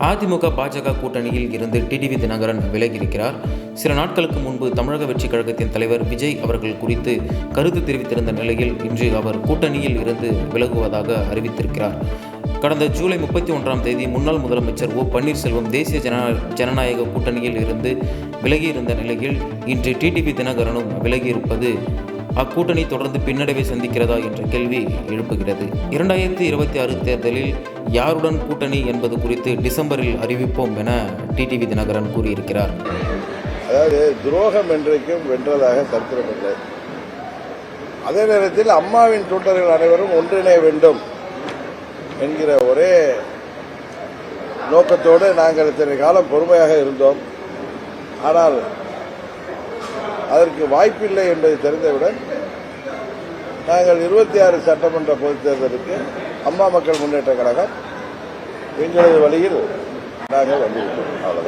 அதிமுக பாஜக கூட்டணியில் இருந்து டிடிவி தினகரன் விலகியிருக்கிறார். சில நாட்களுக்கு முன்பு தமிழக வெற்றிக் கழகத்தின் தலைவர் விஜய் அவர்கள் குறித்து கருத்து தெரிவித்திருந்த நிலையில் இன்று அவர் கூட்டணியில் இருந்து விலகுவதாக அறிவித்திருக்கிறார். கடந்த ஜூலை 31ஆம் தேதி முன்னாள் முதலமைச்சர் ஓ பன்னீர்செல்வம் தேசிய ஜனநாயக கூட்டணியில் இருந்து விலகியிருந்த நிலையில் இன்று டிடிவி தினகரனும் விலகியிருப்பது அக்கூட்டணி தொடர்ந்து பின்னடைவை சந்திக்கிறதா என்ற கேள்வி எழுப்புகிறது. 2026 தேர்தலில் யாருடன் கூட்டணி என்பது குறித்து டிசம்பரில் அறிவிப்போம் என டிடிவி தினகரன் கூறியிருக்கிறார். அதாவது துரோகம் என்றைக்கும் வென்றதாக சரித்திரமில்லை. அதே நேரத்தில் அம்மாவின் தொண்டர்கள் அனைவரும் ஒன்றிணைய வேண்டும் என்கிற ஒரே நோக்கத்தோடு நாங்கள் இத்தனை காலம் பொறுமையாக இருந்தோம். ஆனால் அதற்கு வாய்ப்பில்லை என்பதை தெரிந்தவுடன் நாங்கள் 26 சட்டமன்ற பொதுத் தேர்தலுக்கு அம்மா மக்கள் முன்னேற்ற கழகம் எங்களது வழியில் நாங்கள் வந்துவிட்டோம். அவ்வளவுதான்.